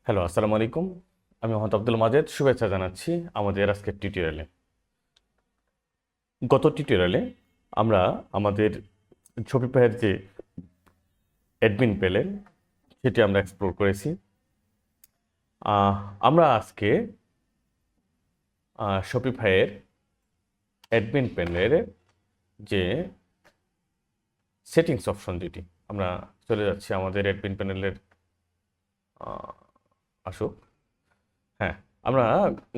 Hello, আসসালামু আলাইকুম। আমি মোহাম্মদ আব্দুল মাজেদ, শুভেচ্ছা জানাচ্ছি আমাদের আজকের টিউটোরিয়ালে। গত টিউটোরিয়ালে আমরা আমাদের শপিফাইয়ের যে অ্যাডমিন প্যানেল সেটি আমরা এক্সপ্লোর করেছি। আহ, আমরা আজকে শপিফাইয়ের অ্যাডমিন প্যানেলের যে সেটিংস অপশন যেটি আমরা চলে যাচ্ছি আমাদের অ্যাডমিন প্যানেলের আসুক। হ্যাঁ, আমরা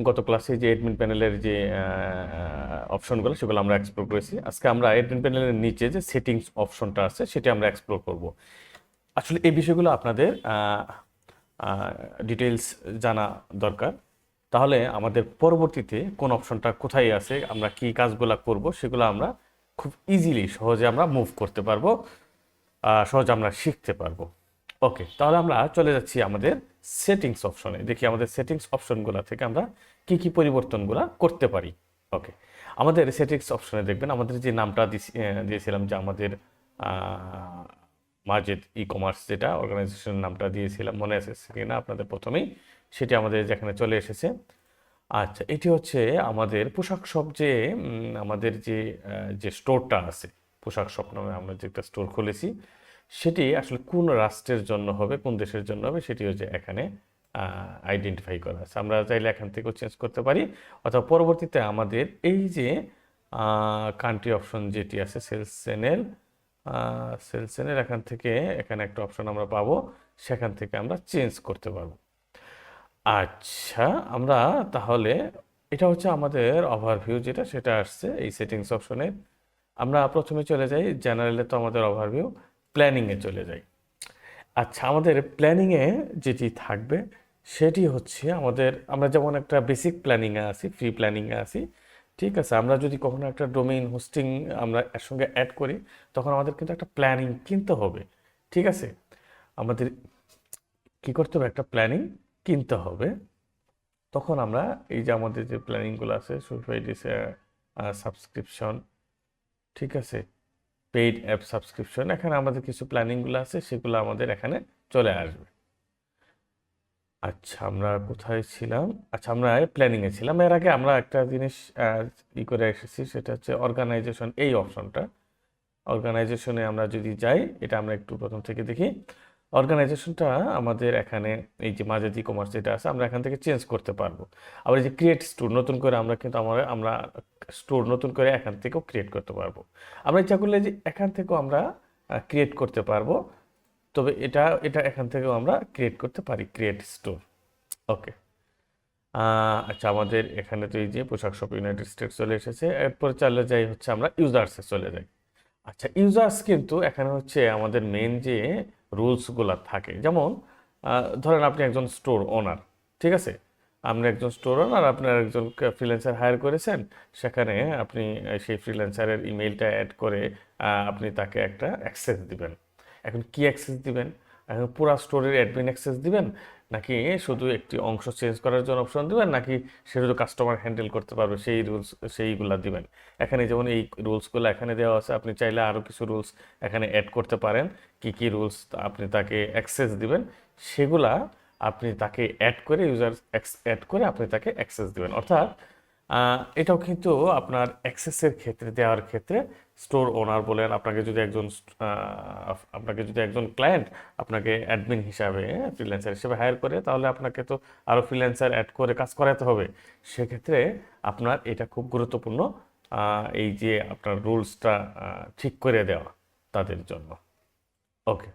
গত ক্লাসে যে অ্যাডমিন প্যানেলের যে অপশনগুলো সেগুলো আমরা এক্সপ্লোর করেছি। আজকে আমরা অ্যাডমিন প্যানেলের নিচে যে সেটিংস অপশনটা আছে সেটি আমরা এক্সপ্লোর করব। আসলে এই বিষয়গুলো আপনাদের ডিটেলস জানা দরকার, তাহলে আমাদের পরবর্তীতে কোন অপশনটা কোথায় আছে, আমরা কি কাজগুলো করব সেগুলো আমরা খুব ইজিলি সহজে আমরা মুভ করতে পারবো, সহজে আমরা শিখতে পারবো। ওকে, তাহলে আমরা চলে যাচ্ছি আমাদের সেটিংস অপশনে। দেখি আমাদের সেটিংস অপশনগুলো থেকে আমরা কি কি পরিবর্তনগুলো করতে পারি। ওকে, আমাদের সেটিংস অপশনে দেখবেন আমাদের যে নামটা দিয়েছিলাম, যে আমাদের মার্জেট ই কমার্স, যেটা অর্গানাইজেশনের নামটা দিয়েছিলাম, মনে আছে কিনা আপনাদের প্রথমেই, সেটি আমাদের যেখানে চলে এসেছে। আচ্ছা, এটি হচ্ছে আমাদের পোশাক শপ, যে আমাদের যে স্টোরটা আছে, পোশাক শপ নামে আমরা যে একটা স্টোর খুলেছি, সেটি আসলে কোন রাষ্ট্রের জন্য হবে, কোন দেশের জন্য হবে, সেটি হচ্ছে এখানে আইডেন্টিফাই করা আছে। আমরা চাইলে এখান থেকেও চেঞ্জ করতে পারি, অথবা পরবর্তীতে আমাদের এই যে কান্ট্রি অপশন যেটি আছে, সেলস চ্যানেল, এখান থেকে এখানে একটা অপশন আমরা পাবো, সেখান থেকে আমরা চেঞ্জ করতে পারবো। আচ্ছা, আমরা তাহলে এটা হচ্ছে আমাদের ওভারভিউ, যেটা সেটা আসছে এই সেটিংস অপশনে। আমরা প্রথমে চলে যাই জেনারেলে, তো আমাদের ওভারভিউ, প্ল্যানিংয়ে চলে যাই। আচ্ছা, আমাদের প্ল্যানিংয়ে যেটি থাকবে সেটি হচ্ছে আমরা যেমন একটা বেসিক প্ল্যানিংয়ে আছি, ফ্রি প্ল্যানিংয়ে আছি, ঠিক আছে। আমরা যদি কখনো একটা ডোমেইন হোস্টিং আমরা এর সঙ্গে অ্যাড করি, তখন আমাদের কিন্তু একটা প্ল্যানিং কিনতে হবে, ঠিক আছে। আমাদের কি করতে হবে, একটা প্ল্যানিং কিনতে হবে। তখন আমরা এই যে আমাদের যে প্ল্যানিংগুলো আছে, শপিফাই সাবস্ক্রিপশন, ঠিক আছে, পেইড অ্যাপ সাবস্ক্রিপশন, এখানে আমাদের কিছু প্ল্যানিংগুলো আছে, সেগুলো আমাদের এখানে চলে আসবে। আচ্ছা, আমরা কোথায় ছিলাম? আচ্ছা, আমরা প্ল্যানিংয়ে ছিলাম। এর আগে আমরা একটা জিনিস করে এসেছি, সেটা হচ্ছে অর্গানাইজেশন, এই অপশনটা। অর্গানাইজেশনে আমরা যদি যাই, এটা আমরা একটু প্রথম থেকে দেখি। অর্গানাইজেশনটা আমাদের এখানে এই যে মাঝে ই কমার্স যেটা আছে, আমরা এখান থেকে চেঞ্জ করতে পারবো। আবার এই যে ক্রিয়েট স্টোর, নতুন করে আমরা কিন্তু আমরা স্টোর নতুন করে এখান থেকেও ক্রিয়েট করতে পারবো। আমরা ইচ্ছা করলে যে এখান থেকেও আমরা ক্রিয়েট করতে পারবো, তবে এটা এটা এখান থেকেও আমরা ক্রিয়েট করতে পারি, ক্রিয়েট স্টোর। ওকে, আচ্ছা, আমাদের এখানে তো এই যে পোশাক শপ ইউনাইটেড স্টেটস চলে এসেছে। এরপর চলে যাই হচ্ছে আমরা ইউজার্সে চলে যাই। আচ্ছা, ইউজার্স কিন্তু এখানে হচ্ছে আমাদের মেন যে রুলসগুলো থাকে, যেমন ধরেন আপনি একজন স্টোর ওনার, ঠিক আছে। আপনি একজন স্টোর ওনার, আপনার একজন ফ্রিল্যান্সার হায়ার করেছেন, সেখানে আপনি সেই ফ্রিল্যান্সারের ইমেইলটা অ্যাড করে আপনি তাকে একটা অ্যাক্সেস দিবেন। এখন কি অ্যাক্সেস দিবেন? এখন পুরা স্টোরের অ্যাডমিন অ্যাক্সেস দিবেন, নাকি শুধু একটি অংশ চেঞ্জ করার জন্য অপশন দিবেন, নাকি সে শুধু কাস্টমার হ্যান্ডেল করতে পারবে সেই রুলস সেইগুলা দিবেন? এখানে যেমন এই রুলসগুলো এখানে দেওয়া আছে, আপনি চাইলে আরও কিছু রুলস এখানে অ্যাড করতে পারেন। কি কি রুলস আপনি তাকে অ্যাক্সেস দিবেন, সেগুলা আপনি তাকে অ্যাড করে, ইউজার অ্যাড করে আপনি তাকে অ্যাক্সেস দিবেন। অর্থাৎ এটাও কিন্তু আপনার অ্যাক্সেসের ক্ষেত্রে, দেওয়ার ক্ষেত্রে স্টোর ওনার বলেন, আপনাকে যদি একজন ক্লায়েন্ট আপনাকে অ্যাডমিন হিসাবে, ফ্রিল্যান্সার হিসেবে হায়ার করে, তাহলে আপনাকে তো আরও ফ্রিল্যান্সার অ্যাড করে কাজ করাতে হবে। সেক্ষেত্রে আপনার এটা খুব গুরুত্বপূর্ণ, এই যে আপনার রুলসটা ঠিক করে দেওয়া তাদের জন্য। ওকে,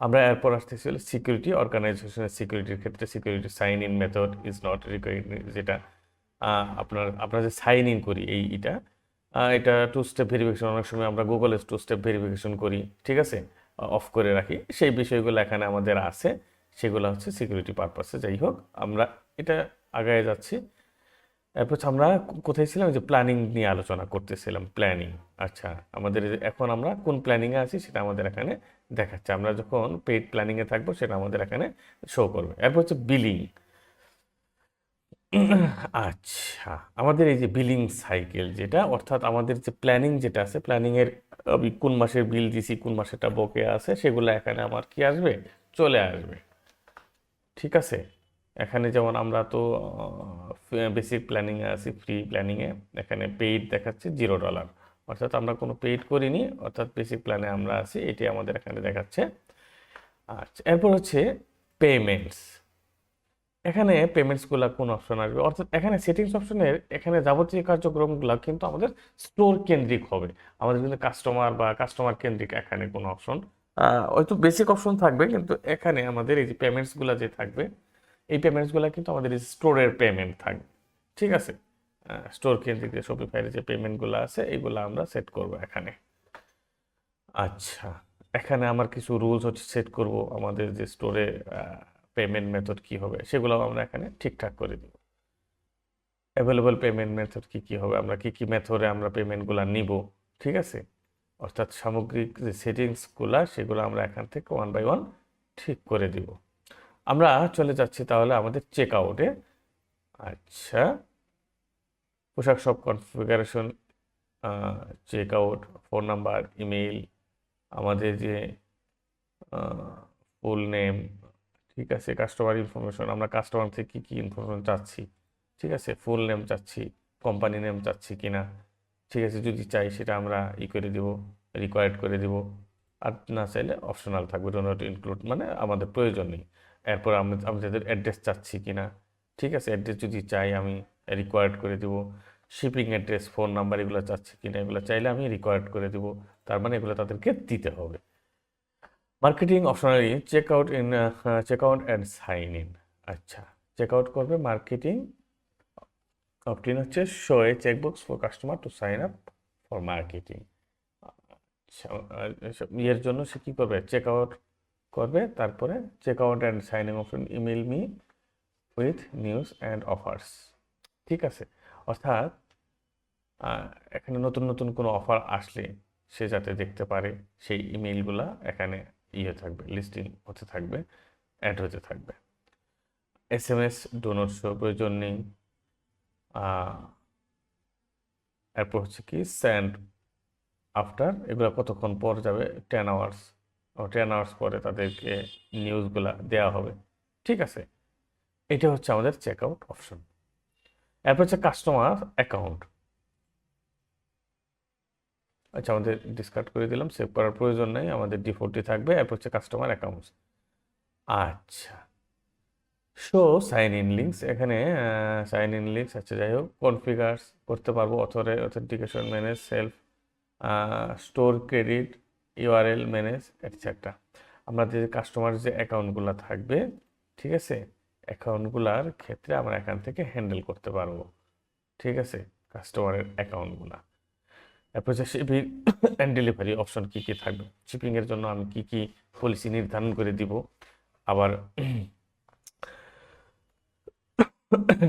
আমরা এরপর আসতেছি হলো সিকিউরিটি। অর্গানাইজেশনের সিকিউরিটির ক্ষেত্রে security sign in method is not required, যেটা আপনার যে সাইন ইন করি এটা টু স্টেপ ভেরিফিকেশন, অনেক সময় আমরা গুগলে টু স্টেপ ভেরিফিকেশন করি, ঠিক আছে, অফ করে রাখি, সেই বিষয়গুলো এখানে আমাদের আছে, সেগুলো হচ্ছে সিকিউরিটি পারপাসে। যাই হোক, আমরা এটা আগায় যাচ্ছি। এরপর হচ্ছে আমরা কোথায় ছিলাম, যে প্ল্যানিং নিয়ে আলোচনা করতেছিলাম, প্ল্যানিং। আচ্ছা, এখন আমরা কোন প্ল্যানিংয়ে আছি সেটা আমাদের এখানে দেখাচ্ছে। আমরা যখন পেইড প্ল্যানিংয়ে থাকবো সেটা আমাদের এখানে শো করবে। এরপর হচ্ছে বিলিং। আচ্ছা, আমাদের এই যে বিলিং সাইকেল যেটা, অর্থাৎ আমাদের যে প্ল্যানিং যেটা আছে, প্ল্যানিংয়ের আমি কোন মাসের বিল দিছি, কোন মাসেটা বকেয়া আছে, সেগুলো এখানে আমার কি আসবে, চলে আসবে। ঠিক আছে। এখানে যেমন আমরা তো বেসিক প্ল্যানিংয়ে আছি, ফ্রি প্ল্যানিংয়ে, এখানে পেইড দেখাচ্ছে $0, অর্থাৎ আমরা কোনো পেইড করিনি, অর্থাৎ বেসিক প্ল্যানে আমরা আছি, এটি আমাদের এখানে দেখাচ্ছে। আচ্ছা, এরপর হচ্ছে পেমেন্টস। এখানে পেমেন্টসগুলো কোন অপশন আসবে, অর্থাৎ এখানে সেটিংস অপশনের এখানে যাবতীয় কার্যক্রমগুলো কিন্তু আমাদের স্টোর কেন্দ্রিক হবে, আমাদের কিন্তু কাস্টমার বা কাস্টমার কেন্দ্রিক এখানে কোনো অপশন হয়তো বেসিক অপশন থাকবে, কিন্তু এখানে আমাদের এই যে পেমেন্টসগুলো যে থাকবে, এই পেমেন্টসগুলো কিন্তু আমাদের স্টোরের পেমেন্ট থাকবে। ঠিক আছে, স্টোর কেন্দ্রিক যে শপিফাইয়ের যে পেমেন্টগুলো আছে এগুলো আমরা সেট করব এখানে। আচ্ছা, এখানে আমার কিছু রুলস হচ্ছে সেট করব, আমাদের যে স্টোরে পেমেন্ট মেথড কি হবে সেগুলো আমরা এখানে ঠিকঠাক করে দিব। অ্যাভেলেবল পেমেন্ট মেথড কি কি হবে, আমরা কি কি মেথডে আমরা পেমেন্টগুলো নিব, ঠিক আছে। অর্থাৎ সামগ্রিক যে সেটিংসগুলো সেগুলো আমরা এখান থেকে 1 বাই 1 ঠিক করে দিব। আমরা চলে যাচ্ছি তাহলে আমাদের চেক আউটে। আচ্ছা, পোশাক সব configuration, check out, phone number, email, আমাদের যে ফুল নেম, ঠিক আছে, কাস্টমার ইনফরমেশন, আমরা কাস্টমার থেকে কী কী ইনফরমেশন চাচ্ছি, ঠিক আছে, ফুল নেম চাচ্ছি, কোম্পানি নেম চাচ্ছি কিনা, ঠিক আছে, যদি চাই সেটা আমরা করে দিব, রিকোয়ার্ড করে দিব, আর না চাইলে অপশনাল থাকবে, ডো নট ইনক্লুড, মানে আমাদের প্রয়োজন নেই। এরপর আমি তাদের অ্যাড্রেস চাচ্ছি কিনা, ঠিক আছে, অ্যাড্রেস যদি চাই আমি রিকোয়ার্ড করে দিব, শিপিং অ্যাড্রেস, ফোন নাম্বার এগুলো চাচ্ছি কিনা, এগুলো চাইলে আমি রিকোয়ার্ড করে দিব, তার মানে এগুলো তাদেরকে দিতে হবে। Marketing optionally check out in check out and sign in. আচ্ছা, চেক আউট করবে মার্কেটিং, অপটিন হচ্ছে show a checkbox for customer to sign up for marketing. এর জন্য সে কী করবে, চেক আউট করবে, তারপরে check out and signing option email me with news and offers. ঠিক আছে, অর্থাৎ এখানে নতুন নতুন কোনো অফার আসলে সে যাতে দেখতে পারে, সেই ইমেইলগুলা এখানে থাকবে, লিস্টিং হতে থাকবে, অ্যাড হতে থাকবে। SMS ডোনট শো প্রয়োজন নেই। এরপর হচ্ছে কি সেন্ড আফটার, এগুলো কতক্ষণ পর যাবে, 10 আওয়ার্স, 10 আওয়ার্স পরে তাদেরকে নিউজগুলা দেওয়া হবে। ঠিক আছে, এটা হচ্ছে আমাদের চেক আউট অপশন। এরপর হচ্ছে কাস্টমার অ্যাকাউন্ট। আচ্ছা, আমাদের ডিসকার্ড করে দিলাম, সেভ করার প্রয়োজন নেই, আমাদের ডিফল্টই থাকবে। এরপর হচ্ছে কাস্টমার অ্যাকাউন্টস। আচ্ছা, শো সাইন ইন লিঙ্কস, এখানে সাইন ইন লিঙ্কস, আচ্ছা যাই হোক, কনফিগার্স করতে পারবো, authentication manage, self store credit, URL manage, etcetera. আমাদের কাস্টমার যে অ্যাকাউন্টগুলো থাকবে, ঠিক আছে, অ্যাকাউন্টগুলার ক্ষেত্রে আমরা এখান থেকে হ্যান্ডেল করতে পারবো। ঠিক আছে, কাস্টমারের অ্যাকাউন্টগুলা। এরপর হচ্ছে শিপিং অ্যান্ড ডেলিভারি অপশন কী কী থাকবে, শিপিংয়ের জন্য আমি কি কি পলিসি নির্ধারণ করে দিব, আবার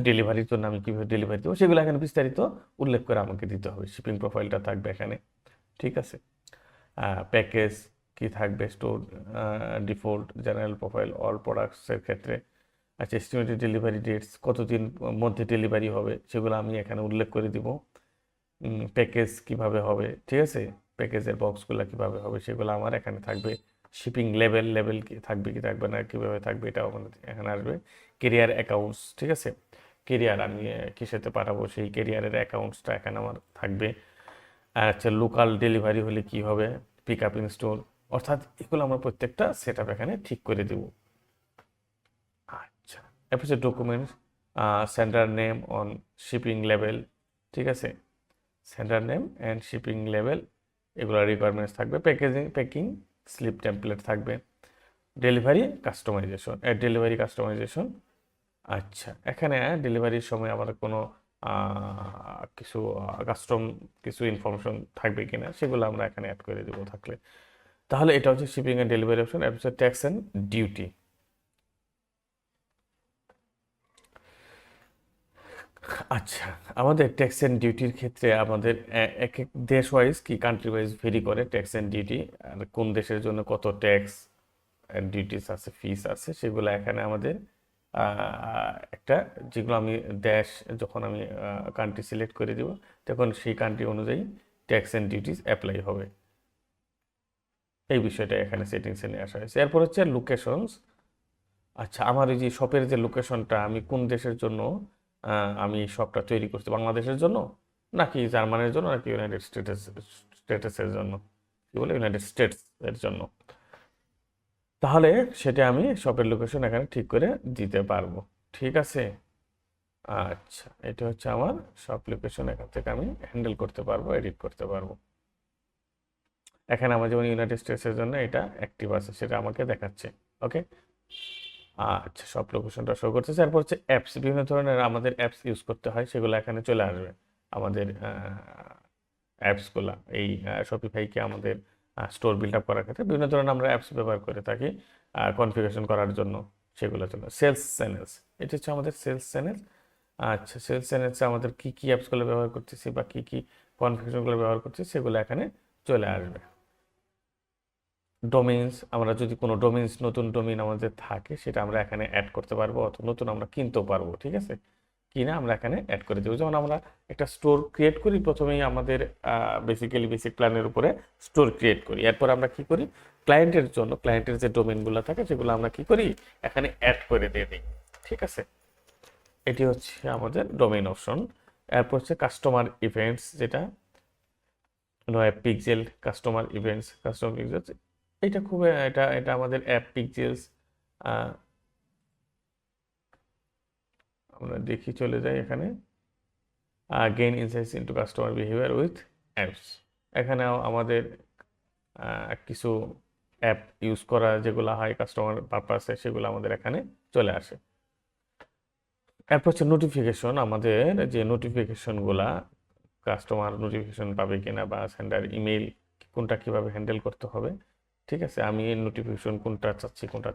ডেলিভারির জন্য আমি কীভাবে ডেলিভারি দেবো সেগুলো এখানে বিস্তারিত উল্লেখ করে আমাকে দিতে হবে। শিপিং প্রোফাইলটা থাকবে এখানে। ঠিক আছে, প্যাকেজ কি থাকবে, store default, general profile, all প্রোডাক্টসের ক্ষেত্রে। আচ্ছা, এস্টিমেটেড ডেলিভারি ডেটস, কতদিন মধ্যে ডেলিভারি হবে সেগুলো আমি এখানে উল্লেখ করে দিব। প্যাকেজ কিভাবে হবে, ঠিক আছে, প্যাকেজের বক্সগুলো কিভাবে হবে সেগুলো আমার এখানে থাকবে। শিপিং লেভেল কি থাকবে কি থাকবে না, কিভাবে থাকবে, এটাও আমাদের এখানে আসবে। কেরিয়ার অ্যাকাউন্টস, ঠিক আছে, কেরিয়ার আমি কিসেতে পাঠাবো সেই কেরিয়ারের অ্যাকাউন্টসটা এখানে আমার থাকবে। আর আচ্ছা, লোকাল ডেলিভারি হলে কি হবে, পিক আপ ইন স্টোর, অর্থাৎ এগুলো আমরা প্রত্যেকটা সেট আপ এখানে ঠিক করে দেব। আচ্ছা, এরপর হচ্ছে documents, sender name on shipping লেভেল, ঠিক আছে, সেন্ডার নেম অ্যান্ড শিপিং লেভেল, এগুলো রিকোয়ারমেন্টস থাকবে। প্যাকিং স্লিপ টেমপ্লেট থাকবে। Delivery customisation. আচ্ছা, এখানে ডেলিভারির সময় আমার কোনো কিছু কিছু ইনফরমেশন থাকবে কিনা সেগুলো আমরা এখানে অ্যাড করে দেবো থাকলে। তাহলে এটা হচ্ছে শিপিং অ্যান্ড ডেলিভারি অপশন। এটা হচ্ছে ট্যাক্স অ্যান্ড ডিউটি। আচ্ছা, আমাদের ট্যাক্স অ্যান্ড ডিউটির ক্ষেত্রে আমাদের এক এক দেশ ওয়াইজ কি কান্ট্রি ওয়াইজ ভেরি করে ট্যাক্স অ্যান্ড ডিউটি, আর কোন দেশের জন্য কত ট্যাক্স অ্যান্ড ডিউটিস আছে, ফিস আছে, সেগুলো এখানে আমাদের একটা, যেগুলো আমি দেশ, যখন আমি কান্ট্রি সিলেক্ট করে দিব তখন সেই কান্ট্রি অনুযায়ী ট্যাক্স অ্যান্ড ডিউটিস অ্যাপ্লাই হবে। এই বিষয়টা এখানে সেটিংসে নিয়ে আসা হয়েছে। এরপর হচ্ছে লোকেশনস। আচ্ছা, আমার এই যে শপের যে লোকেশনটা, আমি কোন দেশের জন্য আমি শপটা তৈরি করছি, বাংলাদেশের জন্য নাকি জার্মানির জন্য নাকি ইউনাইটেড স্টেটসের জন্য, কি বলে ইউনাইটেড স্টেটস এর জন্য, তাহলে সেটা আমি শপের লোকেশন এখানে ঠিক করে দিতে পারবো। ঠিক আছে। আচ্ছা, এটা হচ্ছে আমার শপ লোকেশন, এখান থেকে আমি হ্যান্ডেল করতে পারবো, এডিট করতে পারবো। এখানে আমার যেমন ইউনাইটেড স্টেটসের জন্য এটা অ্যাক্টিভ আছে, সেটা আমাকে দেখাচ্ছে। ওকে। আচ্ছা, সব লোকেশনটা শো করতেছে। এরপর হচ্ছে অ্যাপস, বিভিন্ন ধরনের আমাদের অ্যাপস ইউজ করতে হয়, সেগুলো এখানে চলে আসবে। আমাদের অ্যাপসগুলো এই শপিফাইকে আমাদের স্টোর বিল্ড আপ করার ক্ষেত্রে বিভিন্ন ধরনের আমরা অ্যাপস ব্যবহার করে থাকি কনফিগারেশন করার জন্য, সেগুলো জন্য। সেলস চ্যানেলস, এটা হচ্ছে আমাদের সেলস চ্যানেল। আচ্ছা, সেলস চ্যানেলসে আমাদের কী কী অ্যাপসগুলো ব্যবহার করতেছি বা কী কী কনফিগারেশনগুলো ব্যবহার করতেছি সেগুলো এখানে চলে আসবে। ডোমেইনস, আমরা যদি কোনো ডোমেইনস নতুন ডোমেইন আমাদের থাকে সেটা আমরা এখানে অ্যাড করতে পারবো, অথবা নতুন আমরা কিনতেও পারবো। ঠিক আছে, কিনা আমরা এখানে অ্যাড করে দেবো। যেমন আমরা একটা স্টোর ক্রিয়েট করি, প্রথমেই আমাদের বেসিক্যালি বেসিক প্ল্যানের উপরে স্টোর ক্রিয়েট করি। এরপর আমরা কি করি, ক্লায়েন্টের জন্য ক্লায়েন্টের যে ডোমেইনগুলো থাকে সেগুলো আমরা কি করি, এখানে অ্যাড করে দিয়ে দিই। ঠিক আছে, এটি হচ্ছে আমাদের ডোমেইন অপশন। এরপর হচ্ছে কাস্টমার ইভেন্টস, যেটা নয় পিক্সেল কাস্টমার পিক্সেলস, এটা খুব এটা এটা আমাদের অ্যাপ পিক্সেলস। আমরা দেখি, চলে যাই এখানে, gain insights into customer behaviour with apps. এখানেও আমাদের কিছু অ্যাপ ইউজ করা যেগুলো হয় কাস্টমার পারপাসে, সেগুলো আমাদের এখানে চলে আসে। এরপর হচ্ছে নোটিফিকেশন, আমাদের যে নোটিফিকেশনগুলা কাস্টমার নোটিফিকেশন পাবে কিনা বা সেন্ডার ইমেইল কোনটা কিভাবে হ্যান্ডেল করতে হবে। ঠিক আছে, আমি নোটিফিকেশন কোনটা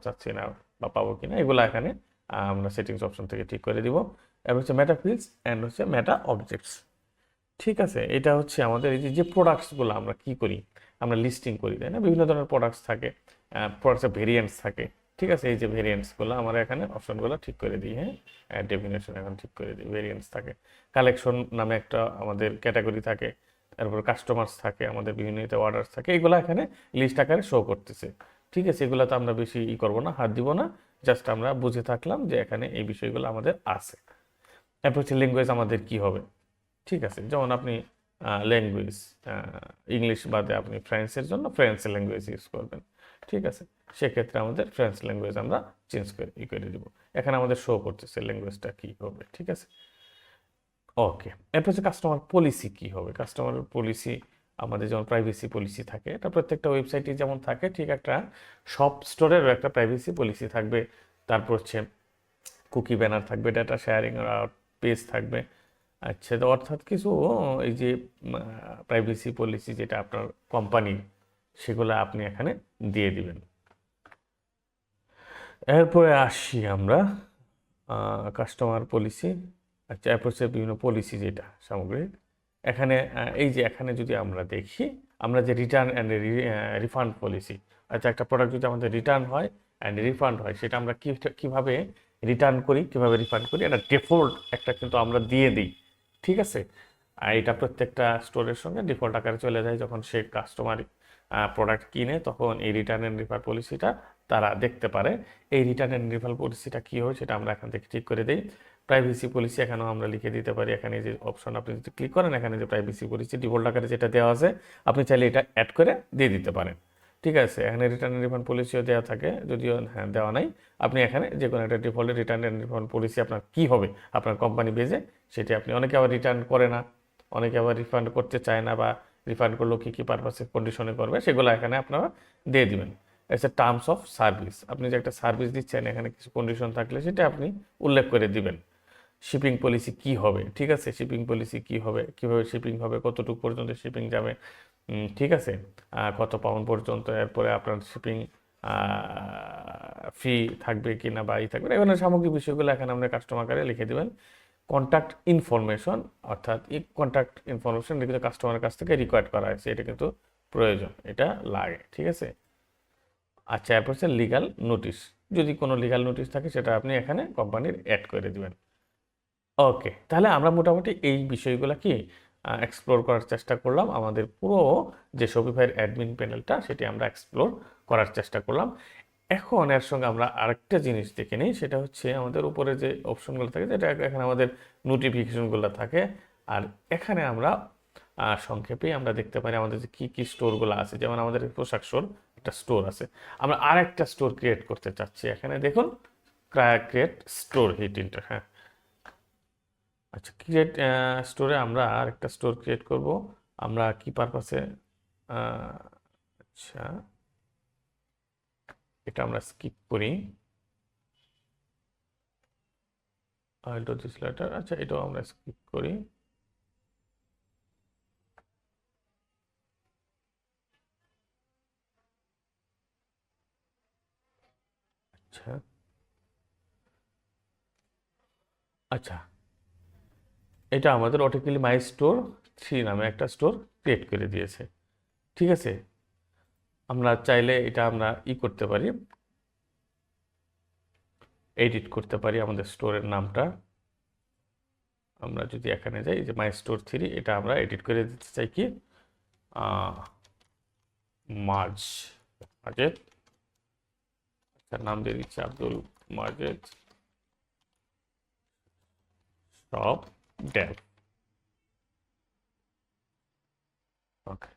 চাচ্ছি না বা পাবো কিনা, এগুলো এখানে আমরা সেটিংস অপশন থেকে ঠিক করে দিব। এবার হচ্ছে মেটা ফিল্ডস অ্যান্ড হচ্ছে মেটা অবজেক্টস। ঠিক আছে, এটা হচ্ছে আমাদের এই যে প্রোডাক্টসগুলো আমরা কি করি, আমরা লিস্টিং করি, তাই না? বিভিন্ন ধরনের প্রোডাক্টস থাকে, প্রোডাক্টসের ভেরিয়েন্টস থাকে। ঠিক আছে, এই যে ভেরিয়েন্টসগুলো আমরা এখানে অপশনগুলো ঠিক করে দিই। হ্যাঁ, ডেফিনেশন এখন ঠিক করে দিই। ভেরিয়েন্টস থাকে, কালেকশন নামে একটা আমাদের ক্যাটাগরি থাকে, তারপর কাস্টমার্স থাকে, আমাদের বিভিন্ন অর্ডার্স থাকে, এগুলো এখানে লিস্ট আকারে শো করতেছে। ঠিক আছে, এগুলো তো আমরা বেশি করবো না, হাত দিব না, জাস্ট আমরা বুঝে থাকলাম যে এখানে এই বিষয়গুলো আমাদের আছে। তারপর হচ্ছে ল্যাঙ্গুয়েজ আমাদের কি হবে। ঠিক আছে, যেমন আপনি ল্যাঙ্গুয়েজ ইংলিশ বাদে আপনি ফ্রেঞ্চের জন্য ফ্রেঞ্চ ল্যাঙ্গুয়েজ ইউজ করবেন। ঠিক আছে, সেক্ষেত্রে আমাদের ফ্রেঞ্চ ল্যাঙ্গুয়েজ আমরা চেঞ্জ করে দিব। এখানে আমাদের শো করতেছে ল্যাঙ্গুয়েজটা কি হবে। ঠিক আছে, ওকে। এরপর হচ্ছে কাস্টমার পলিসি কি হবে। কাস্টমার পলিসি আমাদের যেমন প্রাইভেসি পলিসি থাকে, এটা প্রত্যেকটা ওয়েবসাইটে যেমন থাকে, ঠিক একটা সব স্টোরেরও একটা প্রাইভেসি পলিসি থাকবে। তারপর হচ্ছে কুকি ব্যানার থাকবে, ডাটা শেয়ারিং পেজ থাকবে। আচ্ছা, তো অর্থাৎ কিছু এই যে প্রাইভেসি পলিসি যেটা আপনার কোম্পানির, সেগুলো আপনি এখানে দিয়ে দিবেন। এরপরে আসি আমরা কাস্টমার পলিসি। আচ্ছা, এরপর হচ্ছে বিভিন্ন পলিসি যেটা সামগ্রিক। এখানে এই যে এখানে যদি আমরা দেখি, আমরা যে রিটার্ন অ্যান্ড রিফান্ড পলিসি, আচ্ছা একটা প্রোডাক্ট যদি আমাদের রিটার্ন হয় অ্যান্ড রিফান্ড হয়, সেটা আমরা কিভাবে রিটার্ন করি, কিভাবে রিফান্ড করি, এটা ডিফল্ট একটা কিন্তু আমরা দিয়ে দিই। ঠিক আছে, আর এটা প্রত্যেকটা স্টোরের সঙ্গে ডিফল্ট আকারে চলে যায়। যখন সে কাস্টমার প্রোডাক্ট কিনে, তখন এই রিটার্ন অ্যান্ড রিফান্ড পলিসিটা তারা দেখতে পারে। এই রিটার্ন অ্যান্ড রিফান্ড পলিসিটা কী হয় সেটা আমরা এখান থেকে ঠিক করে দিই। প্রাইভেসি পলিসি এখানেও আমরা লিখে দিতে পারি। এখানে যে অপশন আপনি যদি ক্লিক করেন, এখানে যে প্রাইভেসি পলিসি ডিফল্ট আকারে যেটা দেওয়া আছে, আপনি চাইলে এটা অ্যাড করে দিয়ে দিতে পারেন। ঠিক আছে, এখানে রিটার্ন অ্যান্ড রিফান্ড পলিসিও দেওয়া থাকে, যদিও হ্যাঁ দেওয়া নাই। আপনি এখানে যে কোনো একটা ডিফল্টের রিটার্ন অ্যান্ড রিফান্ড পলিসি আপনার কী হবে আপনার কোম্পানি বেজে, সেটি আপনি, অনেকে আবার রিটার্ন করে না, অনেকে আবার রিফান্ড করতে চায় না, বা রিফান্ড করলেও কী কী পারপাসে কন্ডিশনে করবে, সেগুলো এখানে আপনারা দিয়ে দিবেন। এসে টার্মস অফ সার্ভিস, আপনি যে একটা সার্ভিস দিচ্ছেন, এখানে কিছু কন্ডিশন থাকলে সেটা আপনি উল্লেখ করে দিবেন। শিপিং পলিসি কি হবে। ঠিক আছে, শিপিং পলিসি কি হবে, কিভাবে শিপিং হবে, কতটুকু পর্যন্ত শিপিং যাবে। ঠিক আছে, কত পাউন্ড পর্যন্ত, এরপরে আপনার শিপিং ফি থাকবে কি না বা থাকবে, এখানে সামগ্রিক বিষয়গুলো এখানে আমরা কাস্টমার আকারে লিখে দেবেন। কন্ট্যাক্ট ইনফরমেশন, অর্থাৎ এই কন্ট্যাক্ট ইনফরমেশন কিন্তু কাস্টমারের কাছ থেকে রিকোয়ার্ড করা হয়েছে, এটা কিন্তু প্রয়োজন, এটা লাগে। ঠিক আছে, আচ্ছা, এরপর হচ্ছে লিগাল নোটিশ, যদি কোনো লিগাল নোটিশ থাকে সেটা আপনি এখানে কোম্পানির অ্যাড করে দিবেন। ওকে, তাহলে আমরা মোটামুটি এই বিষয়গুলো কি এক্সপ্লোর করার চেষ্টা করলাম। আমাদের পুরো যে শপিফাইয়ের অ্যাডমিন প্যানেলটা, সেটি আমরা এক্সপ্লোর করার চেষ্টা করলাম। এখন এর সঙ্গে আমরা আরেকটা জিনিস দেখে নিই, সেটা হচ্ছে আমাদের উপরে যে অপশনগুলো থাকে, যেটা এখানে আমাদের নোটিফিকেশনগুলো থাকে। আর এখানে আমরা সংক্ষেপে আমরা দেখতে পারি আমাদের যে কি কি স্টোরগুলো আছে। যেমন আমাদের পোশাক স্টোর একটা স্টোর আছে, আমরা আরেকটা স্টোর ক্রিয়েট করতে চাচ্ছি। এখানে দেখুন ক্রিয়েট স্টোর হিট ইন্টার, হ্যাঁ আচ্ছা, ক্রিয়েট স্টোরে আমরা আরেকটা স্টোর ক্রিয়েট করব। আমরা কি পারপাসে, আচ্ছা এটা আমরা স্কিপ করি, I'll do this later, আচ্ছা এটাও আমরা স্কিপ করি। আচ্ছা আচ্ছা, এটা আমাদের অটোমেটিক্যালি মাই স্টোর 3 নামে একটা স্টোর ক্রিয়েট করে দিয়েছে। ঠিক আছে, আমরা চাইলে এটা আমরা করতে পারি, এডিট করতে পারি আমাদের স্টোরের নামটা। আমরা যদি এখানে যাই, যে মাই স্টোর 3, এটা আমরা এডিট করে দিতে চাই কি মাজেদ, তার নাম দিয়ে দিচ্ছি আব্দুল মাজেদ শপ ডেভ। ওকে,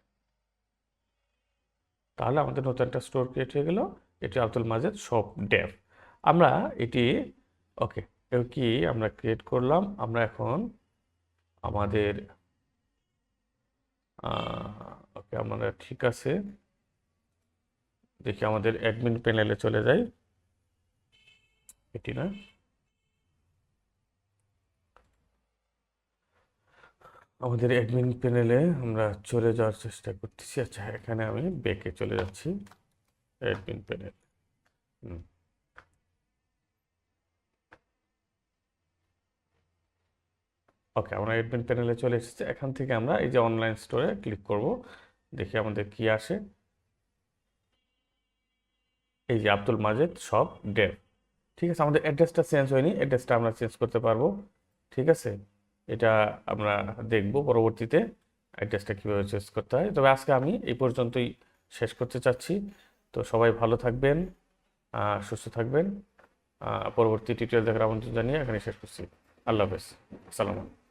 তাহলে আমাদের নতুন একটা স্টোর ক্রিয়েট হয়ে গেল, এটি আব্দুল মাজেদ শপ ডেভ। আমরা এটি ওকে কি আমরা ক্রিয়েট করলাম। আমরা এখন আমাদের ওকে আমরা ঠিক আছে, দেখি আমাদের অ্যাডমিন প্যানেলে চলে যাই। এটি না, আমাদের অ্যাডমিন প্যানেলে আমরা চলে যাওয়ার চেষ্টা করতেছি। আচ্ছা, এখানে আমি ব্যাকে চলে যাচ্ছি, অ্যাডমিন প্যানেল। ওকে, আমরা অ্যাডমিন প্যানেলে চলে এসেছি। এখান থেকে আমরা এই যে অনলাইন স্টোরে ক্লিক করব, দেখি আমাদের কি আসে। এই যে আব্দুল মাজেদ শপ ডেভ। ঠিক আছে, আমাদের অ্যাড্রেসটা চেঞ্জ হয়নি, অ্যাড্রেসটা আমরা চেঞ্জ করতে পারবো। ঠিক আছে, এটা আমরা দেখব পরবর্তীতে অ্যাড্রেসটা কীভাবে চেঞ্জ করতে হয়। তবে আজকে আমি এই পর্যন্তই শেষ করতে চাচ্ছি। তো সবাই ভালো থাকবেন, সুস্থ থাকবেন। পরবর্তী টিউটোরিয়াল দেখার আমন্ত্রণ জানিয়ে এখানে শেষ করছি। আল্লাহ হাফেজ, আসসালামু আলাইকুম।